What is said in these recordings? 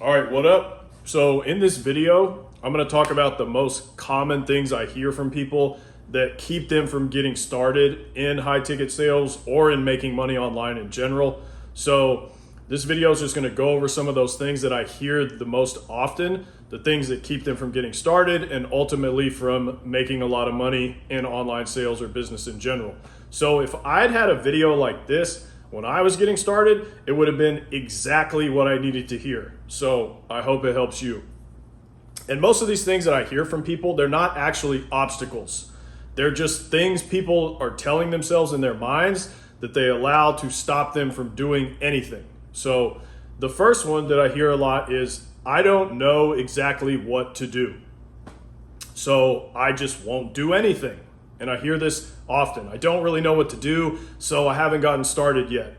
All right, what up? So in this video, I'm going to talk about the most common things I hear from people that keep them from getting started in high ticket sales or in making money online in general. So this video is just going to go over some of those things that I hear the most often, the things that keep them from getting started and ultimately from making a lot of money in online sales or business in general. So if I'd had a video like this when I was getting started, it would have been exactly what I needed to hear. So I hope it helps you. And most of these things that I hear from people, they're not actually obstacles. They're just things people are telling themselves in their minds that they allow to stop them from doing anything. So the first one that I hear a lot is, I don't know exactly what to do, so I just won't do anything. And I hear this often. I don't really know what to do, so I haven't gotten started yet.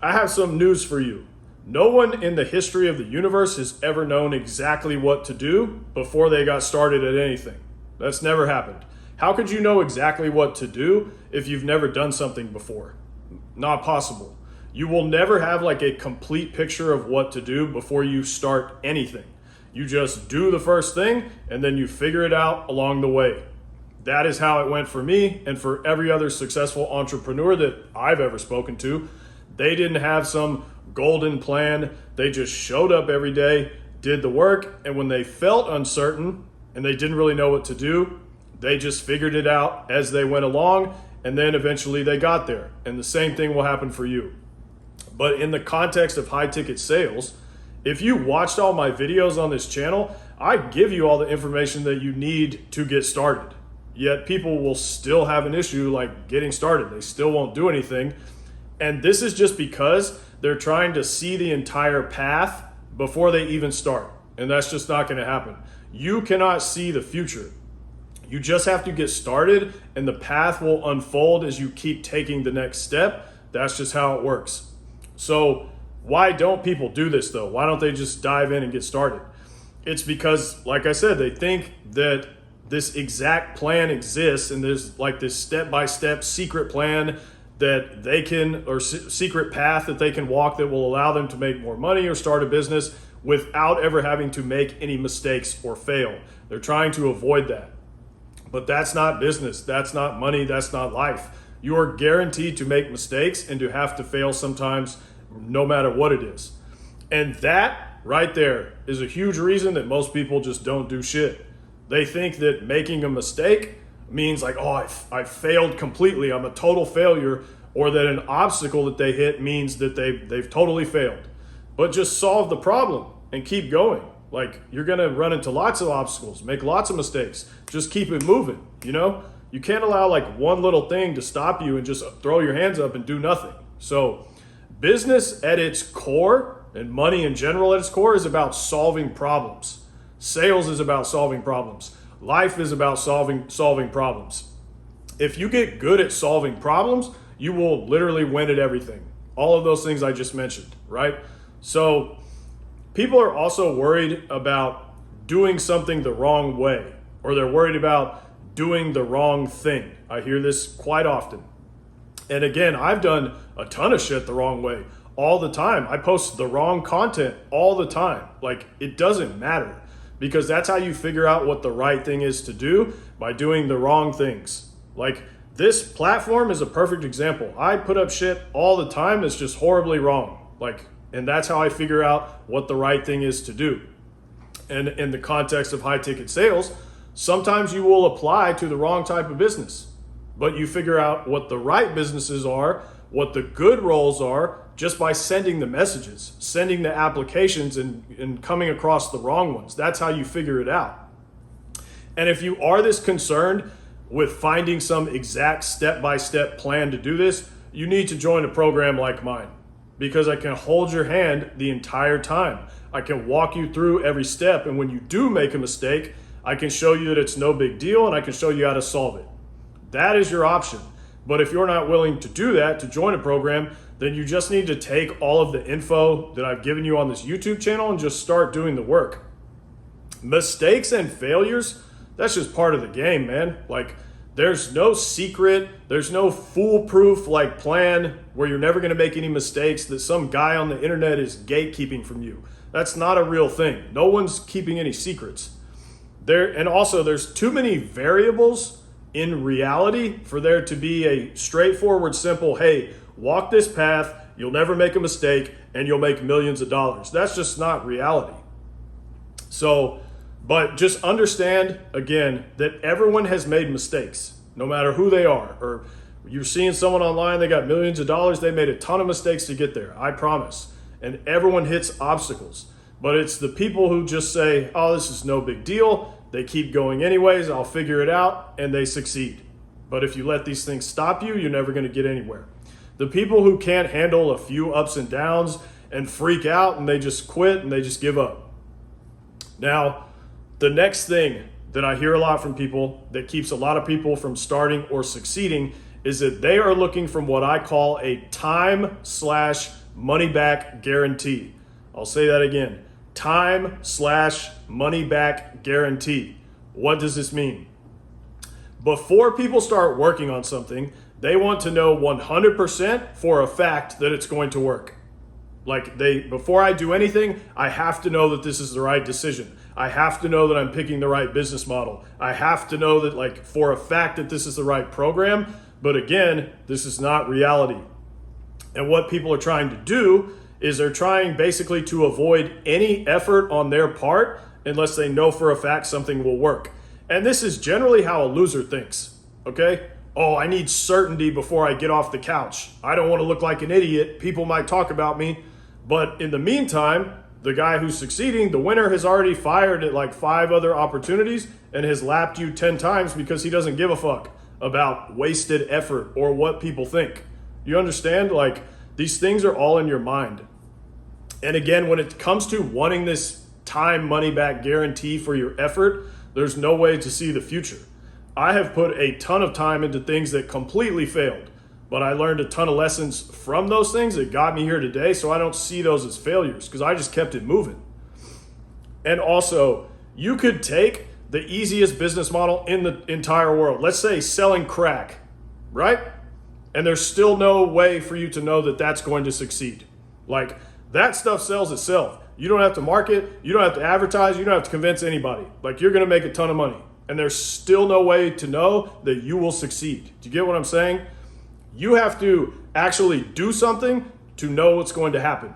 I have some news for you. No one in the history of the universe has ever known exactly what to do before they got started at anything. That's never happened. How could you know exactly what to do if you've never done something before? Not possible. You will never have like a complete picture of what to do before you start anything. You just do the first thing and then you figure it out along the way. That is how it went for me and for every other successful entrepreneur that I've ever spoken to. They didn't have some golden plan. They just showed up every day, did the work, and when they felt uncertain and they didn't really know what to do, they just figured it out as they went along, and then eventually they got there. And the same thing will happen for you. But in the context of high ticket sales, if you watched all my videos on this channel, I give you all the information that you need to get started. Yet people will still have an issue like getting started. They still won't do anything. And this is just because they're trying to see the entire path before they even start. And that's just not going to happen. You cannot see the future. You just have to get started and the path will unfold as you keep taking the next step. That's just how it works. So why don't people do this though? Why don't they just dive in and get started? It's because, like I said, they think that this exact plan exists and there's like this step-by-step secret plan that they can, or secret path that they can walk that will allow them to make more money or start a business without ever having to make any mistakes or fail. They're trying to avoid that. But that's not business, that's not money, that's not life. You are guaranteed to make mistakes and to have to fail sometimes, no matter what it is. And that right there is a huge reason that most people just don't do shit. They think that making a mistake means like, oh, I failed completely, I'm a total failure, or that an obstacle that they hit means that they've totally failed. But just solve the problem and keep going. Like, you're gonna run into lots of obstacles, make lots of mistakes, just keep it moving, you know? You can't allow like one little thing to stop you and just throw your hands up and do nothing. So business at its core and money in general at its core is about solving problems. Sales is about solving problems. Life is about solving problems. If you get good at solving problems, you will literally win at everything. All of those things I just mentioned, right? So people are also worried about doing something the wrong way, or they're worried about doing the wrong thing. I hear this quite often. And again, I've done a ton of shit the wrong way all the time. I post the wrong content all the time. Like, it doesn't matter, because that's how you figure out what the right thing is to do, by doing the wrong things. Like, this platform is a perfect example. I put up shit all the time that's just horribly wrong. Like, and that's how I figure out what the right thing is to do. And in the context of high ticket sales, sometimes you will apply to the wrong type of business, but you figure out what the right businesses are, what the good roles are, just by sending the messages, sending the applications and coming across the wrong ones. That's how you figure it out. And if you are this concerned with finding some exact step-by-step plan to do this, you need to join a program like mine, because I can hold your hand the entire time. I can walk you through every step, and when you do make a mistake, I can show you that it's no big deal and I can show you how to solve it. That is your option. But if you're not willing to do that, to join a program, then you just need to take all of the info that I've given you on this YouTube channel and just start doing the work. Mistakes and failures, that's just part of the game, man. Like, There's no secret, there's no foolproof like plan where you're never going to make any mistakes that some guy on the internet is gatekeeping from you. That's not a real thing. No one's keeping any secrets. And also there's too many variables in reality for there to be a straightforward, simple, hey, walk this path, you'll never make a mistake, and you'll make millions of dollars. That's just not reality. So, but just understand, again, that everyone has made mistakes, no matter who they are. Or you're seeing someone online, they got millions of dollars, they made a ton of mistakes to get there, I promise. And everyone hits obstacles. But it's the people who just say, oh, this is no big deal. They keep going anyways, I'll figure it out, and they succeed. But if you let these things stop you, you're never going to get anywhere. The people who can't handle a few ups and downs and freak out and they just quit and they just give up. Now, the next thing that I hear a lot from people that keeps a lot of people from starting or succeeding is that they are looking for what I call a time/money back guarantee. I'll say that again. Time/money back guarantee. What does this mean? Before people start working on something, they want to know 100% for a fact that it's going to work. Like before I do anything, I have to know that this is the right decision. I have to know that I'm picking the right business model. I have to know that like for a fact that this is the right program. But again, this is not reality. And what people are trying to do is they're trying basically to avoid any effort on their part unless they know for a fact something will work. And this is generally how a loser thinks, okay? Oh, I need certainty before I get off the couch. I don't want to look like an idiot. People might talk about me. But in the meantime, the guy who's succeeding, the winner, has already fired at like 5 other opportunities and has lapped you 10 times because he doesn't give a fuck about wasted effort or what people think. You understand? Like, these things are all in your mind. And again, when it comes to wanting this time money back guarantee for your effort, there's no way to see the future. I have put a ton of time into things that completely failed, but I learned a ton of lessons from those things that got me here today, so I don't see those as failures because I just kept it moving. And also, you could take the easiest business model in the entire world, let's say selling crack, right? And there's still no way for you to know that that's going to succeed. Like, that stuff sells itself. You don't have to market, you don't have to advertise, you don't have to convince anybody. Like, you're gonna make a ton of money. And there's still no way to know that you will succeed. Do you get what I'm saying? You have to actually do something to know what's going to happen.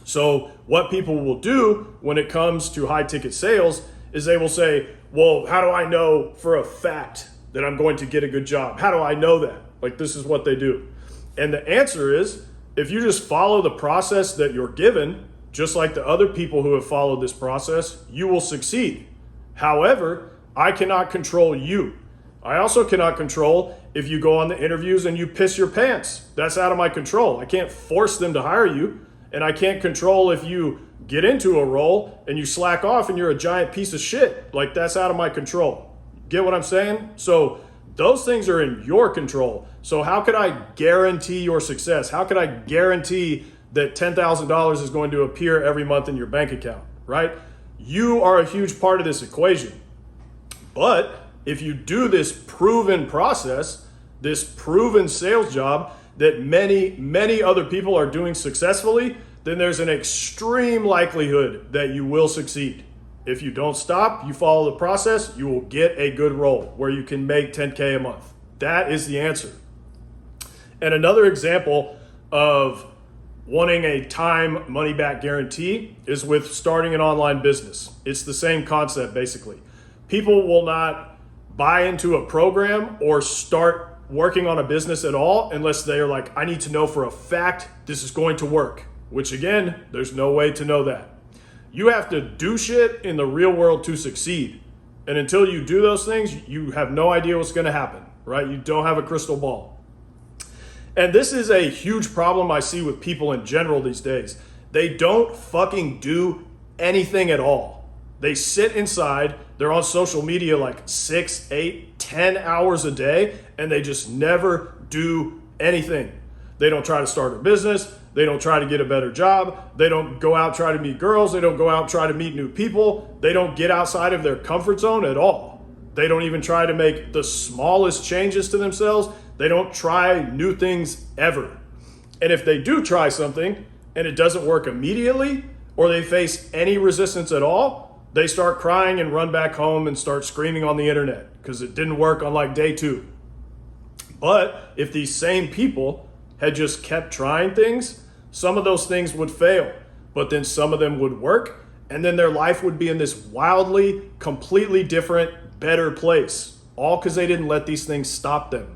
So what people will do when it comes to high ticket sales is they will say, well, how do I know for a fact that I'm going to get a good job? How do I know that? Like, this is what they do. And the answer is, if you just follow the process that you're given, just like the other people who have followed this process, you will succeed. However, I cannot control you. I also cannot control if you go on the interviews and you piss your pants. That's out of my control. I can't force them to hire you, and I can't control if you get into a role and you slack off and you're a giant piece of shit. Like, that's out of my control. Get what I'm saying? So those things are in your control. So how could I guarantee your success? How could I guarantee that $10,000 is going to appear every month in your bank account, right? You are a huge part of this equation. But if you do this proven process, this proven sales job that many, many other people are doing successfully, then there's an extreme likelihood that you will succeed. If you don't stop, you follow the process, you will get a good role where you can make 10K a month. That is the answer. And another example of wanting a time money back guarantee is with starting an online business. It's the same concept, basically. People will not buy into a program or start working on a business at all unless they are like, I need to know for a fact this is going to work, which again, there's no way to know that. You have to do shit in the real world to succeed. And until you do those things, you have no idea what's going to happen, right? You don't have a crystal ball. And this is a huge problem I see with people in general these days. They don't fucking do anything at all. They sit inside, they're on social media like 6, 8, 10 hours a day, and they just never do anything. They don't try to start a business. They don't try to get a better job. They don't go out, try to meet girls. They don't go out, try to meet new people. They don't get outside of their comfort zone at all. They don't even try to make the smallest changes to themselves. They don't try new things ever. And if they do try something and it doesn't work immediately, or they face any resistance at all, they start crying and run back home and start screaming on the internet because it didn't work on like day 2. But if these same people had just kept trying things, some of those things would fail, but then some of them would work, and then their life would be in this wildly, completely different, better place, all because they didn't let these things stop them.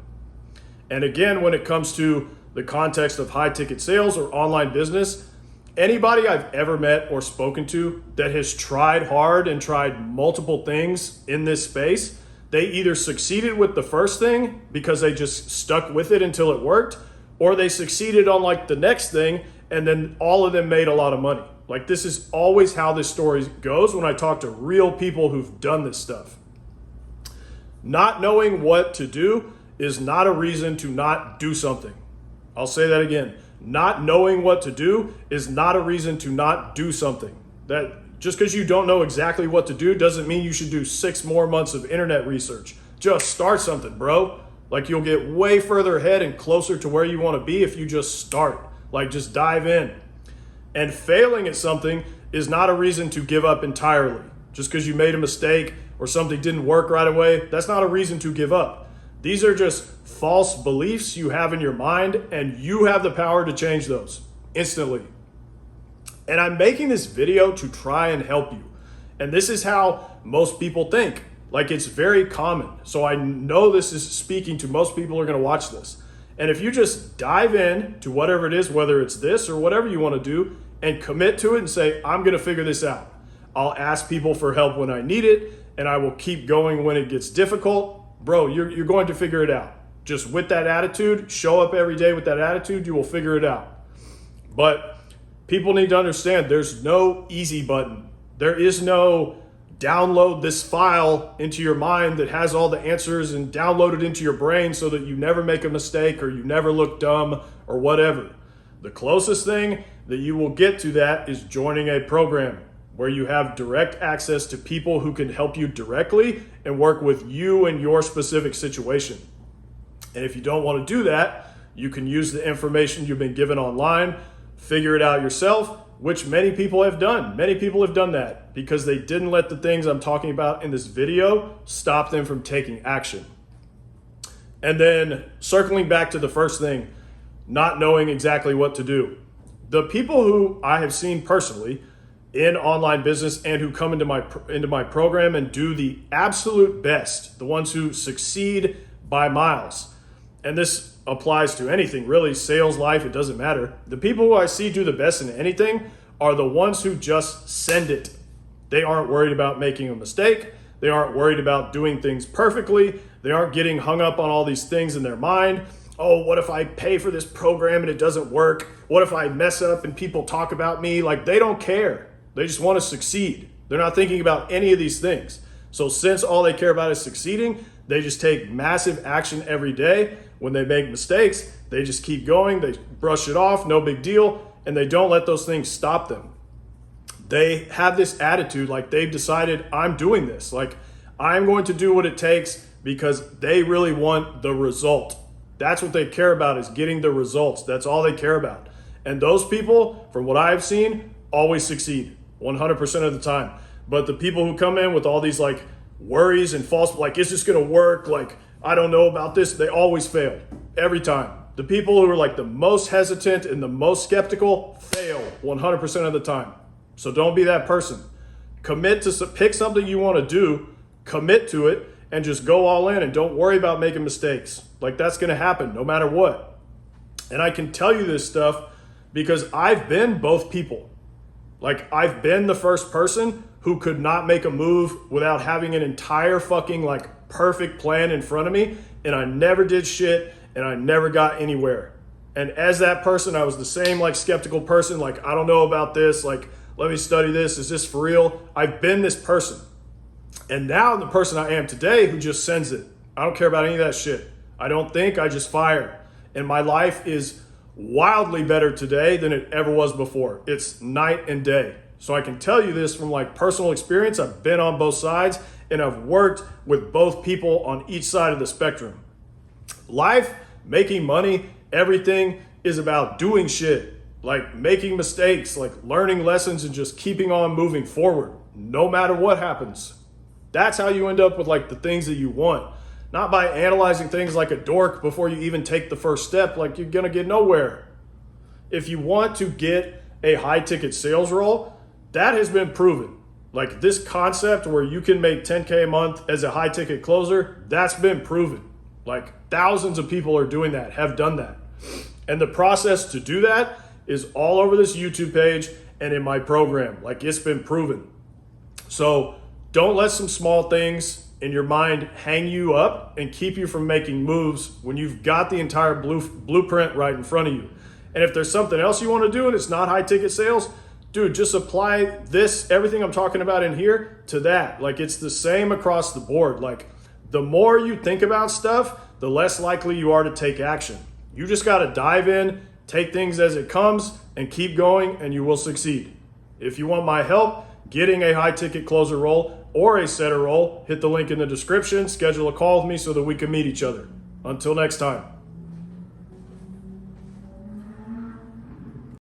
And again, when it comes to the context of high ticket sales or online business, anybody I've ever met or spoken to that has tried hard and tried multiple things in this space, they either succeeded with the first thing because they just stuck with it until it worked, or they succeeded on like the next thing and then all of them made a lot of money. Like, this is always how this story goes when I talk to real people who've done this stuff. Not knowing what to do is not a reason to not do something. I'll say that again. Not knowing what to do is not a reason to not do something. That just because you don't know exactly what to do doesn't mean you should do 6 more months of internet research. Just start something, bro. Like, you'll get way further ahead and closer to where you want to be if you just start. Like, just dive in. And failing at something is not a reason to give up entirely. Just because you made a mistake or something didn't work right away, that's not a reason to give up. These are just false beliefs you have in your mind, and you have the power to change those instantly. And I'm making this video to try and help you. And this is how most people think. Like, it's very common. So I know this is speaking to most people who are going to watch this. And if you just dive in to whatever it is, whether it's this or whatever you want to do, and commit to it and say, I'm going to figure this out. I'll ask people for help when I need it, and I will keep going when it gets difficult. Bro, you're going to figure it out. Just with that attitude, show up every day with that attitude, you will figure it out. But people need to understand there's no easy button. There is no download this file into your mind that has all the answers and download it into your brain so that you never make a mistake or you never look dumb or whatever. The closest thing that you will get to that is joining a program where you have direct access to people who can help you directly and work with you in your specific situation. And if you don't want to do that, you can use the information you've been given online, figure it out yourself, which many people have done. Many people have done that because they didn't let the things I'm talking about in this video stop them from taking action. And then circling back to the first thing, not knowing exactly what to do. The people who I have seen personally in online business and who come into my program and do the absolute best, the ones who succeed by miles. And this applies to anything, really, sales, life, it doesn't matter. The people who I see do the best in anything are the ones who just send it. They aren't worried about making a mistake. They aren't worried about doing things perfectly. They aren't getting hung up on all these things in their mind. Oh, what if I pay for this program and it doesn't work? What if I mess up and people talk about me? Like, they don't care. They just want to succeed. They're not thinking about any of these things. So since all they care about is succeeding, they just take massive action every day. When they make mistakes, they just keep going. They brush it off, no big deal. And they don't let those things stop them. They have this attitude like they've decided, I'm doing this. Like, I'm going to do what it takes because they really want the result. That's what they care about, is getting the results. That's all they care about. And those people, from what I've seen, always succeed 100% of the time. But the people who come in with all these like worries and false, like, is this going to work? Like, I don't know about this. They always fail every time. The people who are like the most hesitant and the most skeptical fail 100% of the time. So don't be that person. Commit to pick something you want to do, commit to it, and just go all in and don't worry about making mistakes. Like, that's going to happen no matter what. And I can tell you this stuff because I've been both people. Like, I've been the first person who could not make a move without having an entire fucking like perfect plan in front of me, and I never did shit and I never got anywhere. And as that person, I was the same like skeptical person, like, I don't know about this, like, let me study this, is this for real? I've been this person. And now the person I am today who just sends it. I don't care about any of that shit. I don't think, I just fire. And my life is wildly better today than it ever was before. It's night and day. So I can tell you this from like personal experience. I've been on both sides and I've worked with both people on each side of the spectrum. Life, making money, everything is about doing shit, like making mistakes, like learning lessons and just keeping on moving forward no matter what happens. That's how you end up with like the things that you want. Not by analyzing things like a dork before you even take the first step, like you're gonna get nowhere. If you want to get a high ticket sales role, that has been proven. Like this concept where you can make 10K a month as a high ticket closer, that's been proven. Like thousands of people are doing that, have done that. And the process to do that is all over this YouTube page and in my program. Like it's been proven. So don't let some small things in your mind hang you up and keep you from making moves when you've got the entire blueprint right in front of you. And if there's something else you want to do and it's not high ticket sales, dude, just apply this, everything I'm talking about in here to that. Like it's the same across the board. Like the more you think about stuff, the less likely you are to take action. You just got to dive in, take things as it comes and keep going and you will succeed. If you want my help getting a high ticket closer role or a setter role, hit the link in the description, schedule a call with me so that we can meet each other. Until next time.